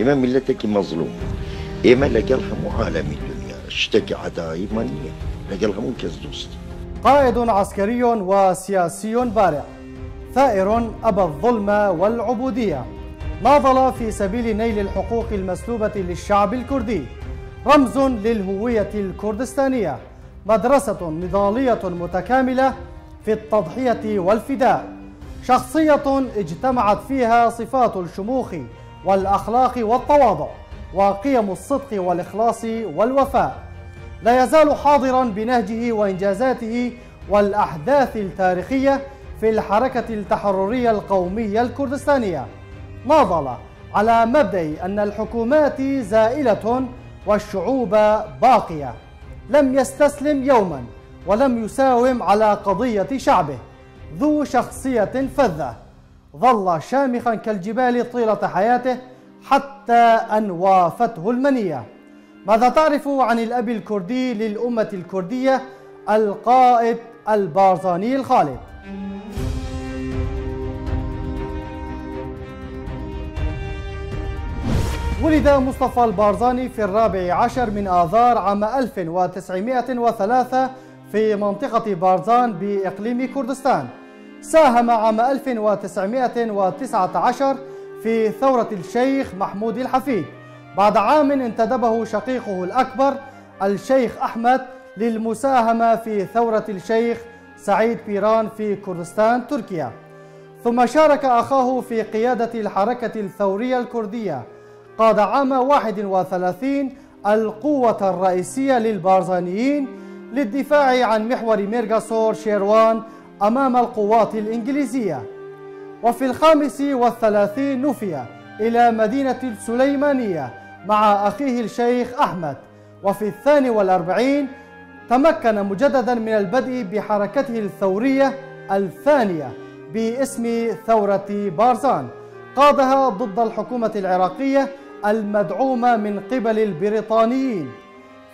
إما ملتك مظلوم، إما لقلها معالم الدنيا، اشتكي عداي منية لقلها منكز دوست. قائد عسكري وسياسي بارع، ثائر أبى الظلم والعبودية، ناضل في سبيل نيل الحقوق المسلوبة للشعب الكردي، رمز للهوية الكردستانية، مدرسة نضالية متكاملة في التضحية والفداء، شخصية اجتمعت فيها صفات الشموخ والأخلاق والتواضع وقيم الصدق والإخلاص والوفاء. لا يزال حاضرا بنهجه وإنجازاته والأحداث التاريخية في الحركة التحررية القومية الكردستانية. ناضل على مبدأ أن الحكومات زائلة والشعوب باقية. لم يستسلم يوما ولم يساوم على قضية شعبه. ذو شخصية فذة، ظل شامخا كالجبال طيلة حياته حتى أن وافته المنية. ماذا تعرف عن الأب الكردي للأمة الكردية القائد البارزاني الخالد؟ ولد مصطفى البارزاني في 14 من آذار عام 1903 في منطقة بارزان بإقليم كردستان. ساهم عام 1919 في ثورة الشيخ محمود الحفيد. بعد عام انتدبه شقيقه الأكبر الشيخ أحمد للمساهمة في ثورة الشيخ سعيد بيران في كردستان تركيا. ثم شارك أخاه في قيادة الحركة الثورية الكردية. قاد عام 31 القوة الرئيسية للبارزانيين للدفاع عن محور ميرغاسور شيروان أمام القوات الإنجليزية. وفي 35 نفي إلى مدينة السليمانية مع أخيه الشيخ أحمد. وفي 42 تمكن مجددا من البدء بحركته الثورية الثانية باسم ثورة بارزان، قادها ضد الحكومة العراقية المدعومة من قبل البريطانيين.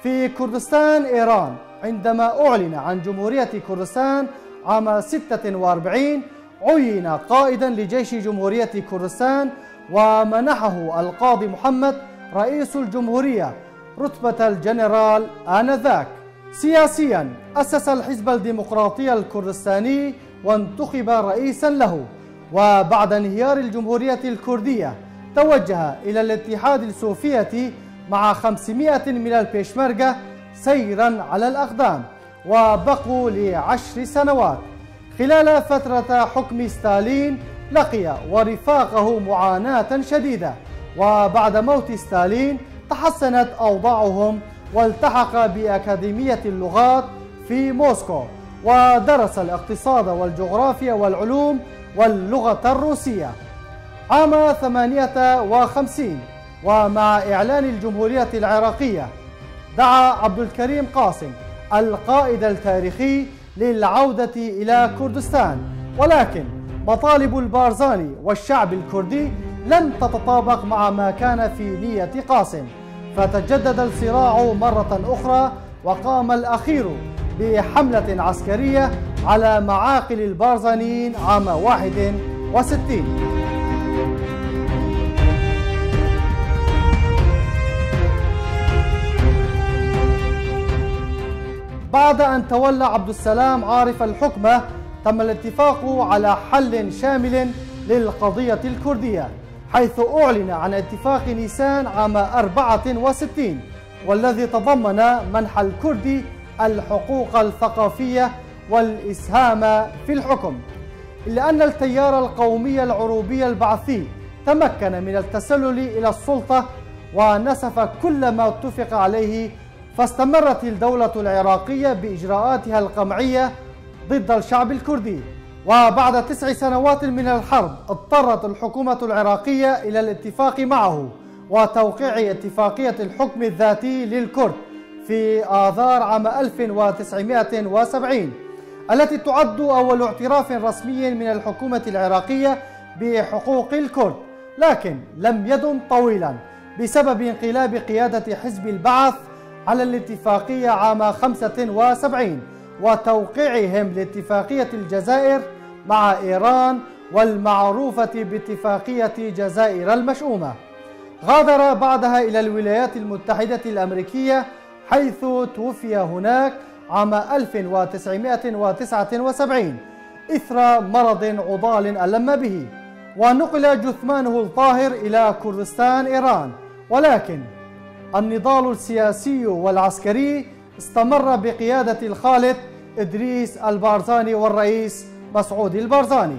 في كردستان إيران عندما أعلن عن جمهورية كردستان عام 46 عين قائدا لجيش جمهورية كردستان ومنحه القاضي محمد رئيس الجمهورية رتبة الجنرال آنذاك. سياسيا أسس الحزب الديمقراطي الكردستاني وانتخب رئيسا له. وبعد انهيار الجمهورية الكردية توجه إلى الاتحاد السوفيتي مع 500 من البيشمركة سيرا على الأقدام، وبقوا ل10 سنوات. خلال فترة حكم ستالين لقي ورفاقه معاناة شديدة، وبعد موت ستالين تحسنت أوضاعهم والتحق بأكاديمية اللغات في موسكو ودرس الاقتصاد والجغرافيا والعلوم واللغة الروسية. عام 58 ومع إعلان الجمهورية العراقية دعا عبد الكريم قاسم القائد التاريخي للعودة إلى كردستان، ولكن مطالب البارزاني والشعب الكردي لم تتطابق مع ما كان في نية قاسم، فتجدد الصراع مرة أخرى وقام الأخير بحملة عسكرية على معاقل البارزانيين عام 61. بعد أن تولى عبد السلام عارف الحكم تم الاتفاق على حل شامل للقضية الكردية، حيث أعلن عن اتفاق نيسان عام 64 والذي تضمن منح الكردي الحقوق الثقافية والإسهام في الحكم. إلا أن التيار القومي العروبي البعثي تمكن من التسلل إلى السلطة ونسف كل ما اتفق عليه، فاستمرت الدولة العراقية بإجراءاتها القمعية ضد الشعب الكردي. وبعد 9 سنوات من الحرب اضطرت الحكومة العراقية إلى الاتفاق معه وتوقيع اتفاقية الحكم الذاتي للكرد في آذار عام 1970 التي تعد أول اعتراف رسمي من الحكومة العراقية بحقوق الكرد، لكن لم يدم طويلا بسبب انقلاب قيادة حزب البعث على الاتفاقية عام 75 وتوقيعهم لاتفاقية الجزائر مع إيران والمعروفة باتفاقية جزائر المشؤومة. غادر بعدها إلى الولايات المتحدة الأمريكية، حيث توفي هناك عام 1979 إثر مرض عضال ألم به، ونقل جثمانه الطاهر إلى كردستان إيران. ولكن النضال السياسي والعسكري استمر بقيادة الخالد إدريس البارزاني والرئيس مسعود البارزاني.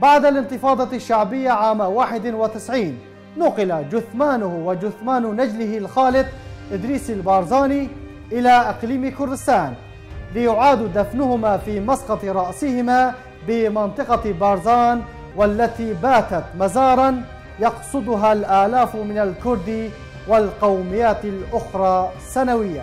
بعد الانتفاضة الشعبية عام 91 نقل جثمانه وجثمان نجله الخالد إدريس البارزاني إلى إقليم كردستان، ليعاد دفنهما في مسقط رأسهما بمنطقة بارزان، والتي باتت مزارا يقصدها الآلاف من الكرد والقوميات الأخرى سنويا.